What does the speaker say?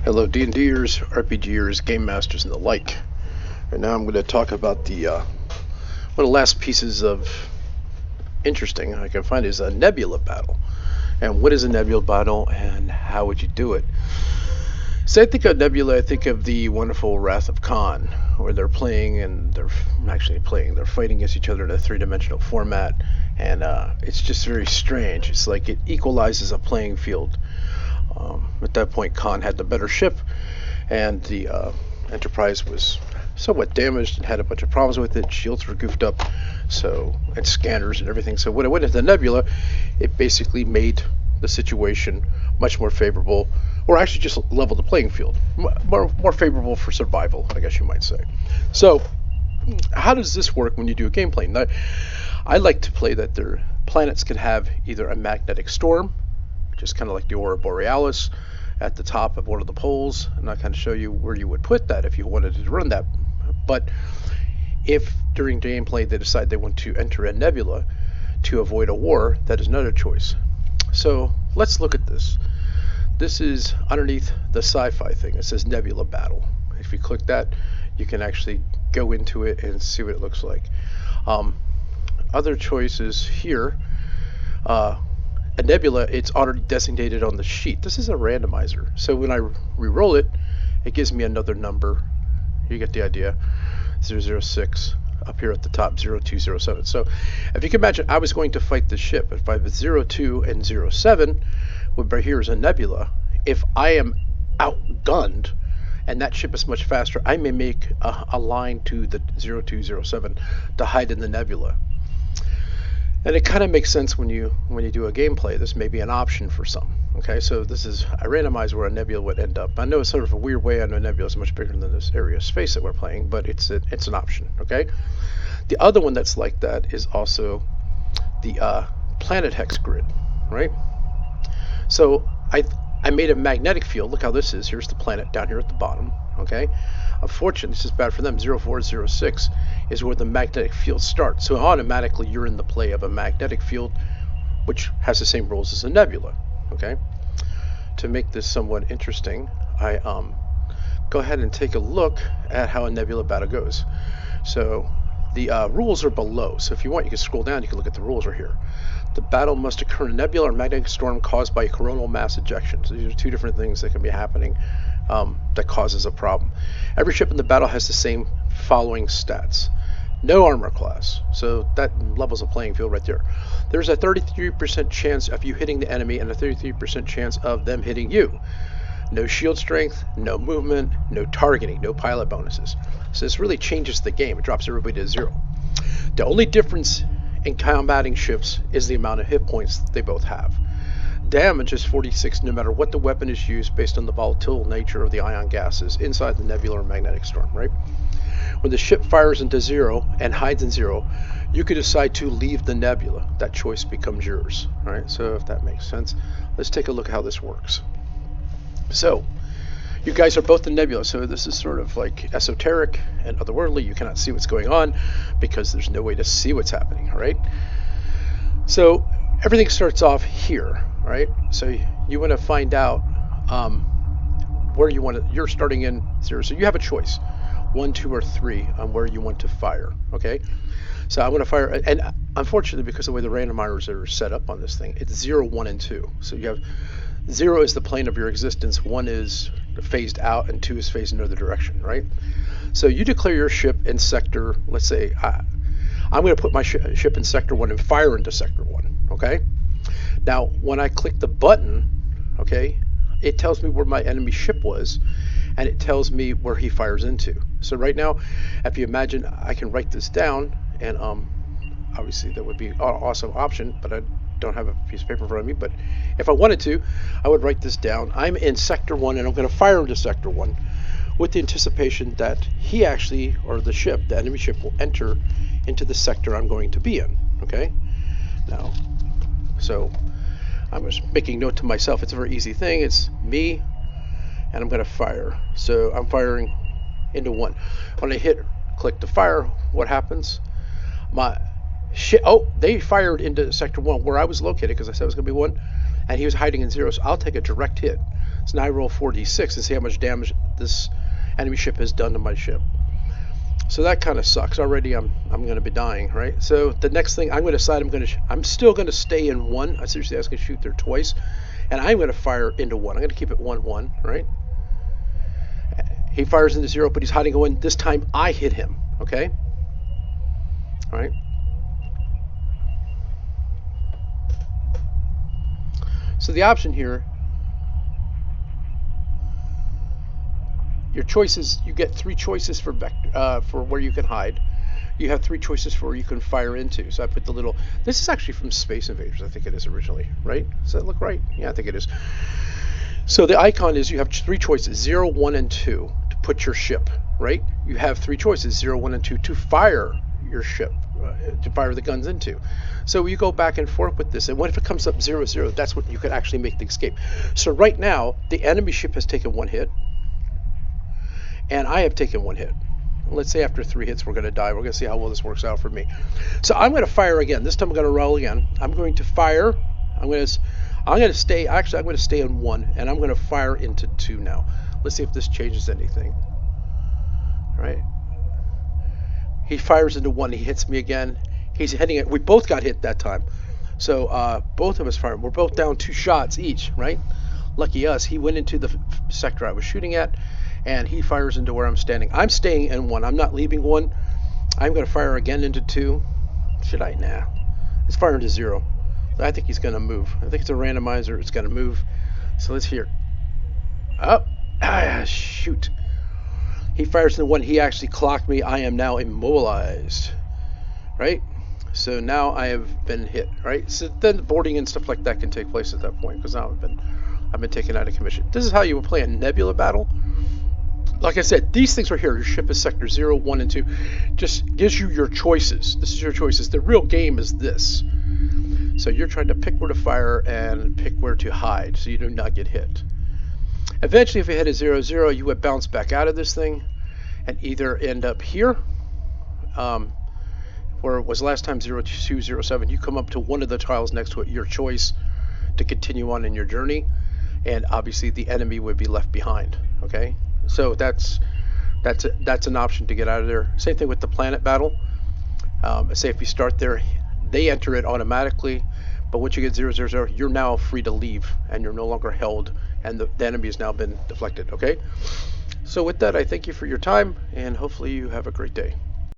Hello D&Ders, RPGers, Game Masters, and the like. And now I'm going to talk about the one of the last pieces of interesting I can find is a Nebula Battle. And what is a Nebula Battle and how would you do it? So I think of Nebula, I think of the wonderful Wrath of Kahn, where they're playing and they're fighting against each other in a three-dimensional format, and it's just very strange. It's like it equalizes a playing field. At that point, Kahn had the better ship, and the Enterprise was somewhat damaged and had a bunch of problems with it. Shields were goofed up, and scanners and everything. So when it went into Nebula, it basically made the situation much more favorable, or actually just leveled the playing field, more favorable for survival, I guess you might say. So how does this work when you do a gameplay? Now, I like to play that their planets can have either a magnetic storm, just kind of like the Aurora Borealis at the top of one of the poles, and I kind of show you where you would put that if you wanted to run that. But if during gameplay they decide they want to enter a nebula to avoid a war, that is another choice. So let's look at this. This is underneath the SciFi thing. It says Nebula Battle. If you click that, you can actually go into it and see what it looks like. Other choices here. A nebula, it's already designated on the sheet. This is a randomizer. So when I re-roll it, it gives me another number. You get the idea. 006 up here at the top, 0207. So if you can imagine, I was going to fight the ship. If I was 02 and 07, right here is a nebula. If I am outgunned and that ship is much faster, I may make a line to the 0207 to hide in the nebula. And it kind of makes sense when you do a gameplay. This may be an option for some. Okay, so this is I randomized where a nebula would end up. I know it's sort of a weird way. I know nebula is much bigger than this area of space that we're playing, but it's an option. Okay, the other one that's like that is also the planet hex grid, right? So I made a magnetic field. Look how this is. Here's the planet down here at the bottom. Okay, unfortunately, this is bad for them. 0406 is where the magnetic field starts. So automatically you're in the play of a magnetic field, which has the same rules as a nebula. Okay, to make this somewhat interesting, I go ahead and take a look at how a nebula battle goes. So the rules are below. So if you want, you can scroll down. You can look at the rules right here. The battle must occur in a nebula or magnetic storm caused by coronal mass ejection. So these are two different things that can be happening that causes a problem. Every ship in the battle has the same following stats. No armor class, so that levels the playing field right there. There's a 33% chance of you hitting the enemy and a 33% chance of them hitting you. No shield strength, no movement, no targeting, no pilot bonuses. So this really changes the game. It drops everybody to 0. The only difference in combating ships is the amount of hit points they both have. Damage is 46 no matter what the weapon is used based on the volatile nature of the ion gases inside the nebula or magnetic storm, right? When the ship fires into 0 and hides in 0, you could decide to leave the nebula. That choice becomes yours, right? So if that makes sense, let's take a look at how this works. So you guys are both in nebula, so this is sort of like esoteric and otherworldly. You cannot see what's going on because there's no way to see what's happening, all right? So everything starts off here, right? So you want to find out where you want to, you're starting in 0, so you have a choice, 1, 2, or 3 on where you want to fire, okay? So I want to fire, and unfortunately, because of the way the randomizers are set up on this thing, it's 0, 1, and 2. So you have 0 is the plane of your existence, 1 is phased out, and 2 is phased in another direction, right? So you declare your ship in sector, let's say, I'm going to put my ship in sector 1 and fire into sector 1, okay? Now, when I click the button, okay, it tells me where my enemy ship was, and it tells me where he fires into. So right now, if you imagine, I can write this down, and obviously that would be an awesome option, but I don't have a piece of paper in front of me, but if I wanted to, I would write this down. I'm in sector 1, and I'm going to fire into sector 1 with the anticipation that he actually, or the ship, the enemy ship, will enter into the sector I'm going to be in, okay? Now, so I'm just making note to myself. It's a very easy thing. It's me, and I'm going to fire. So I'm firing into 1. When I click to fire, what happens? They fired into sector 1 where I was located, because I said it was going to be 1, and he was hiding in 0, so I'll take a direct hit. So now I roll 4d6 and see how much damage this enemy ship has done to my ship. So that kind of sucks. Already I'm going to be dying, right? So the next thing I'm going to decide I'm still going to stay in 1. I seriously ask to shoot there twice, and I'm going to fire into 1. I'm going to keep it 1-1, right? He fires into 0, but he's hiding a 1. This time I hit him, okay? All right. So the option here, your choices, you get 3 choices for where you can hide. You have 3 choices for where you can fire into. So I put the little, this is actually from Space Invaders, I think it is originally, right? Does that look right? Yeah, I think it is. So the icon is you have 3 choices, 0, 1, and 2, to put your ship, right? You have 3 choices, 0, 1, and 2, to fire your ship, to fire the guns into. So you go back and forth with this, and what if it comes up 0, 0? That's what you could actually make the escape. So right now, the enemy ship has taken 1 hit, and I have taken 1 hit. Let's say after 3 hits we're going to die. We're going to see how well this works out for me. So I'm going to fire again. This time I'm going to roll again. I'm going to fire. I'm going to stay. Actually, I'm going to stay on 1, and I'm going to fire into 2 now. Let's see if this changes anything. All right. He fires into 1. He hits me again. He's hitting it. We both got hit that time. So both of us fired. We're both down 2 shots each, right? Lucky us. He went into the sector I was shooting at, and he fires into where I'm standing. I'm staying in 1. I'm not leaving 1. I'm going to fire again into 2. Should I? Nah. Let's fire into 0. I think he's going to move. I think it's a randomizer. It's going to move. So let's hear. Oh, shoot. He fires into 1. He actually clocked me. I am now immobilized. Right? So now I have been hit. Right? So then boarding and stuff like that can take place at that point, because now I've been taken out of commission. This is how you would play a Nebula Battle. Like I said, these things right here, your ship is sector 0, 1, and 2, just gives you your choices. This is your choices. The real game is this. So you're trying to pick where to fire and pick where to hide so you do not get hit. Eventually, if you hit a 0, 0, you would bounce back out of this thing and either end up here, where it was last time 0, 2, 0, 7. You come up to one of the tiles next to it, your choice to continue on in your journey, and obviously the enemy would be left behind. Okay, so that's an option to get out of there. Same thing with the planet battle. Say if you start there, they enter it automatically, but once you get 0, 0, 0, you're now free to leave, and you're no longer held, and the enemy has now been deflected. Okay, so with that, I thank you for your time, and hopefully you have a great day.